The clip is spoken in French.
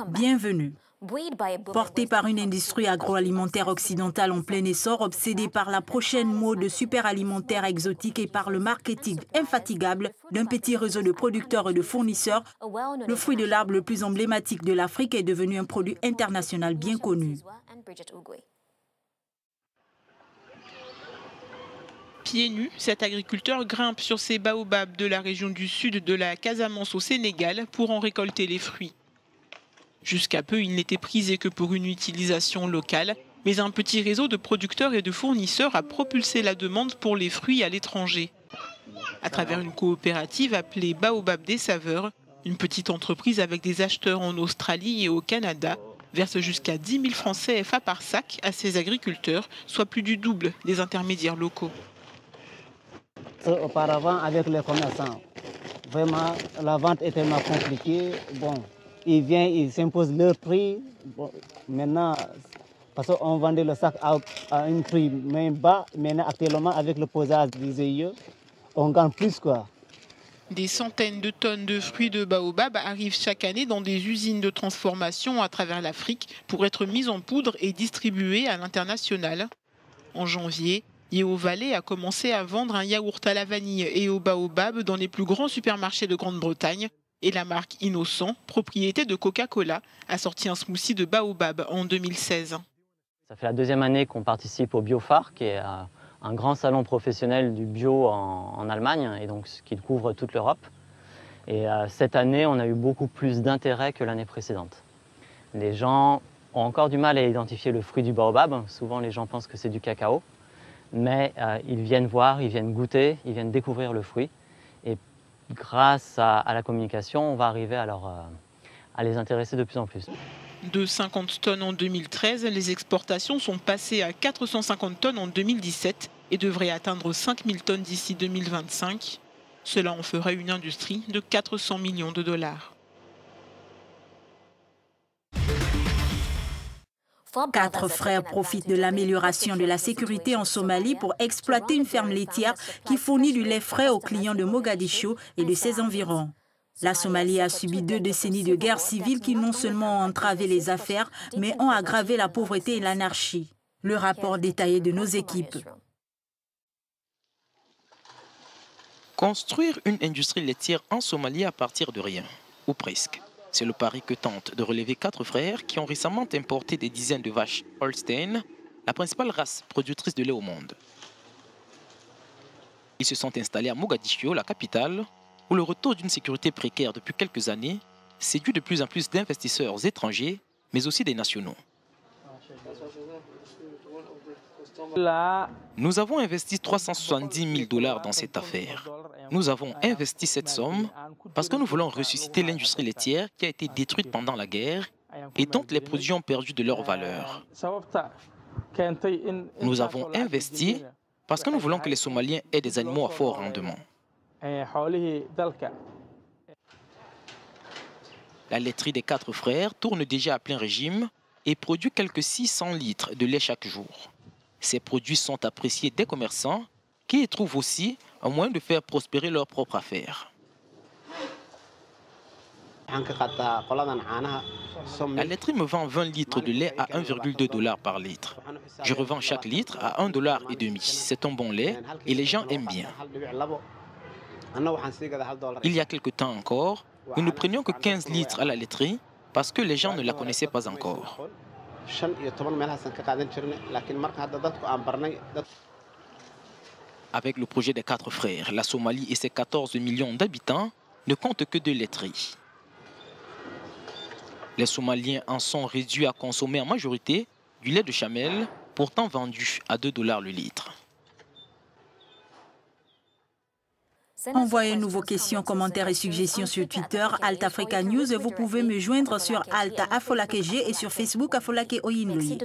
Bienvenue. Porté par une industrie agroalimentaire occidentale en plein essor, obsédée par la prochaine mode superalimentaire exotique et par le marketing infatigable d'un petit réseau de producteurs et de fournisseurs, le fruit de l'arbre le plus emblématique de l'Afrique est devenu un produit international bien connu. Pieds nus, cet agriculteur grimpe sur ces baobabs de la région du sud de la Casamance au Sénégal pour en récolter les fruits. Jusqu'à peu, il n'était prisé que pour une utilisation locale, mais un petit réseau de producteurs et de fournisseurs a propulsé la demande pour les fruits à l'étranger. À travers une coopérative appelée Baobab des Saveurs, une petite entreprise avec des acheteurs en Australie et au Canada verse jusqu'à 10 000 francs CFA par sac à ses agriculteurs, soit plus du double des intermédiaires locaux. Auparavant, avec les commerçants, vraiment, la vente est tellement compliquée. Bon, ils viennent, ils s'imposent leur prix. Bon, maintenant, parce qu'on vendait le sac à un prix même bas, maintenant actuellement avec le posage des œilleux, on gagne plus quoi. Des centaines de tonnes de fruits de baobab arrivent chaque année dans des usines de transformation à travers l'Afrique pour être mises en poudre et distribuées à l'international. En janvier, Yeo Valley a commencé à vendre un yaourt à la vanille et au baobab dans les plus grands supermarchés de Grande-Bretagne. Et la marque Innocent, propriété de Coca-Cola, a sorti un smoothie de baobab en 2016. Ça fait la deuxième année qu'on participe au BioFar, qui est un grand salon professionnel du bio en Allemagne, et donc qui couvre toute l'Europe. Et cette année, on a eu beaucoup plus d'intérêt que l'année précédente. Les gens ont encore du mal à identifier le fruit du baobab. Souvent, les gens pensent que c'est du cacao. Mais ils viennent voir, ils viennent goûter, ils viennent découvrir le fruit. Et grâce à la communication, on va arriver à les intéresser de plus en plus. De 50 tonnes en 2013, les exportations sont passées à 450 tonnes en 2017 et devraient atteindre 5000 tonnes d'ici 2025. Cela en ferait une industrie de 400 millions de dollars. 4 frères profitent de l'amélioration de la sécurité en Somalie pour exploiter une ferme laitière qui fournit du lait frais aux clients de Mogadiscio et de ses environs. La Somalie a subi 2 décennies de guerre civile qui non seulement ont entravé les affaires, mais ont aggravé la pauvreté et l'anarchie. Le rapport détaillé de nos équipes. Construire une industrie laitière en Somalie à partir de rien, ou presque. C'est le pari que tentent de relever 4 frères qui ont récemment importé des dizaines de vaches Holstein, la principale race productrice de lait au monde. Ils se sont installés à Mogadiscio, la capitale, où le retour d'une sécurité précaire depuis quelques années séduit de plus en plus d'investisseurs étrangers, mais aussi des nationaux. Nous avons investi 370 000 dollars dans cette affaire. Nous avons investi cette somme parce que nous voulons ressusciter l'industrie laitière qui a été détruite pendant la guerre et dont les produits ont perdu de leur valeur. Nous avons investi parce que nous voulons que les Somaliens aient des animaux à fort rendement. La laiterie des 4 frères tourne déjà à plein régime et produit quelques 600 litres de lait chaque jour. Ces produits sont appréciés des commerçants qui y trouvent aussi un moyen de faire prospérer leur propre affaire. La laiterie me vend 20 litres de lait à 1,2 $ par litre. Je revends chaque litre à 1,5 $. C'est un bon lait et les gens aiment bien. Il y a quelque temps encore, nous ne prenions que 15 litres à la laiterie parce que les gens ne la connaissaient pas encore. Avec le projet des 4 frères, la Somalie et ses 14 millions d'habitants ne comptent que 2 laiteries. Les Somaliens en sont réduits à consommer en majorité du lait de chamelle, pourtant vendu à 2 $ le litre. Envoyez-nous vos questions, commentaires et suggestions sur Twitter, Alt Africa News. Vous pouvez me joindre sur Alta Afolake G et sur Facebook Afolake Oyinloli.